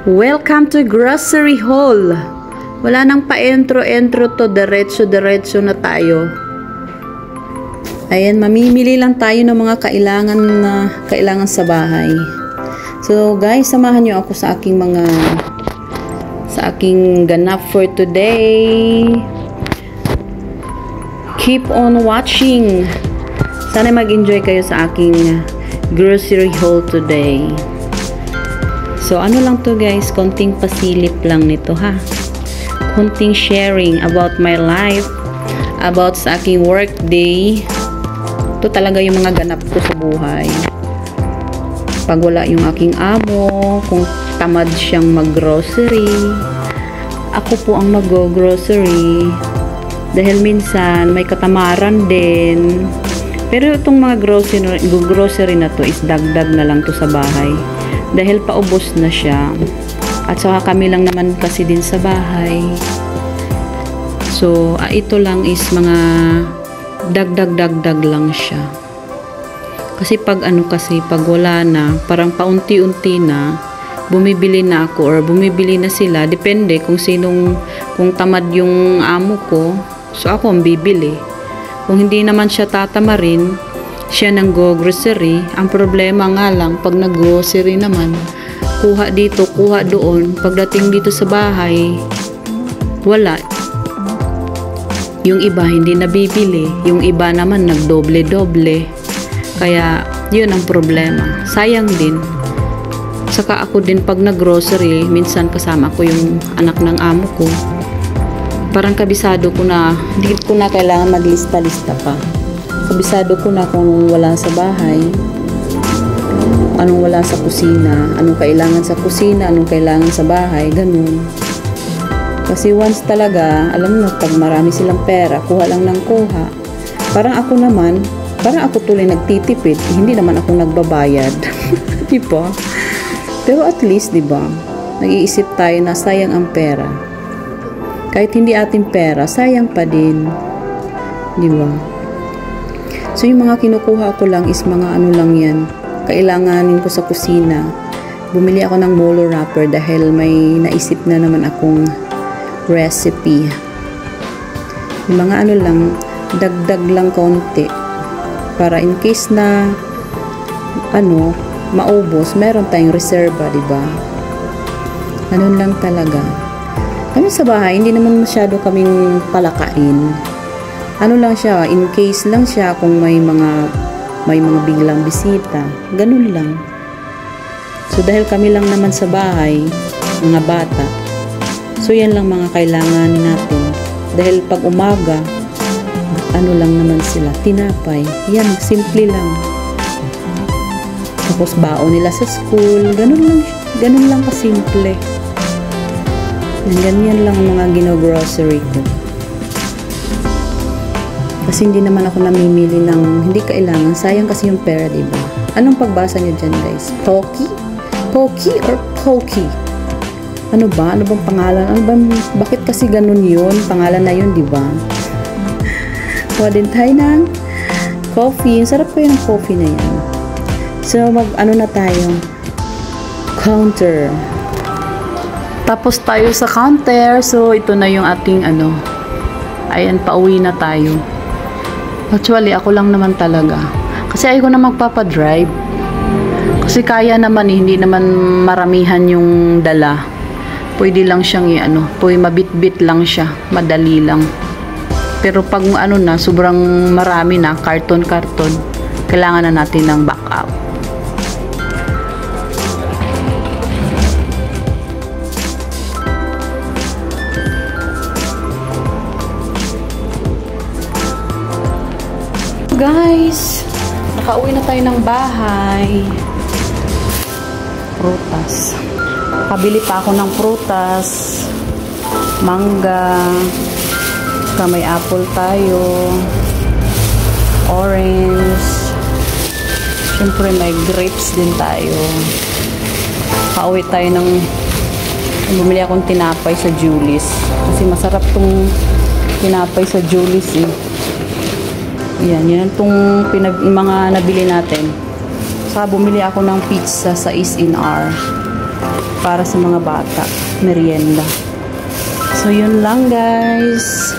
Welcome to grocery haul. Wala nang pa-entro to, diretso na tayo. Ayan, mamimili lang tayo ng mga kailangan sa bahay. So guys, samahan niyo ako sa aking ganap for today. Keep on watching. Sana mag-enjoy kayo sa aking grocery haul today. So, ano lang to guys, konting pasilip lang nito ha. Konting sharing about my life, about sa aking work day. Ito talaga yung mga ganap ko sa buhay. Pag wala yung aking amo, kung tamad siyang mag-grocery, ako po ang mag-grocery. Dahil minsan, may katamaran din. Pero itong mga grocery na to is dagdag na lang to sa bahay. Dahil paubos na siya. At saka kami lang naman kasi din sa bahay. So, ito lang is mga dagdag lang siya. Kasi pag wala na, parang paunti-unti na, bumibili na ako or bumibili na sila. Depende kung tamad yung amo ko. So, ako ang bibili. Kung hindi naman siya tatamarin, siya nang go-grocery. Ang problema nga lang, pag nag-grocery naman, kuha dito, kuha doon. Pagdating dito sa bahay, wala. Yung iba hindi nabibili. Yung iba naman nagdoble-doble. Kaya, yun ang problema. Sayang din. Saka ako din pag nag-grocery, minsan kasama ko yung anak ng amo ko. Parang kabisado ko na, hindi ko na kailangan maglista-lista pa. Kabisado ko na kung wala sa bahay, anong wala sa kusina, anong kailangan sa kusina, anong kailangan sa bahay, ganun. Kasi once talaga, alam mo, pag marami silang pera, kuha lang ng kuha. Parang ako tuloy nagtitipid, hindi naman ako nagbabayad. Diba? Pero at least, diba, nag-iisip tayo na sayang ang pera. Kahit hindi ating pera, sayang pa din. Diba? So, yung mga kinukuha ko lang is mga ano lang yan. Kailanganin ko sa kusina. Bumili ako ng bolo wrapper dahil may naisip na naman akong recipe. Yung mga ano lang, dagdag lang konti. Para in case na maubos, meron tayong reserva, diba? Ganun lang talaga. Kami sa bahay, hindi naman masyado kaming palakain. Ano lang siya, in case lang siya kung may mga biglang bisita. Ganun lang. So, dahil kami lang naman sa bahay, mga bata, so yan lang mga kailangan natin. Dahil pag umaga, lang naman sila, tinapay. Yan, simple lang. Tapos baon nila sa school, ganun lang kasimple. Ganyan lang ang mga gino-grocery ko. Kasi hindi naman ako namimili ng hindi kailangan. Sayang kasi yung pera, diba? Anong pagbasa nyo dyan, guys? Poki? Poki or Poki? Ano ba? Ano bang pangalan? Bakit kasi ganun yun? Pangalan na yun, diba? Kuha din tayo ng coffee. Sarap ko yung coffee na yan. So, na tayo? Counter. Tapos tayo sa counter. So, ito na yung ating Ayan, pauwi na tayo. Actually, ako lang naman talaga. Kasi ayoko na magpapadrive. Kasi kaya naman hindi naman maramihan yung dala. Pwede lang siyang pwede mabit-bit lang siya. Madali lang. Pero pag sobrang marami na, karton-karton, kailangan na natin ng backup. Guys, nakauwi na tayo ng bahay. Prutas. Kabili pa ako ng prutas. Mangga. May apple tayo. Orange. Siyempre may grapes din tayo. Kauwi tayo bumili akong tinapay sa Julie's. Kasi masarap tong tinapay sa Julie's eh. Yan itong mga nabili natin. Saka bumili ako ng pizza sa Is in R. para sa mga bata, merienda. So, yun lang guys.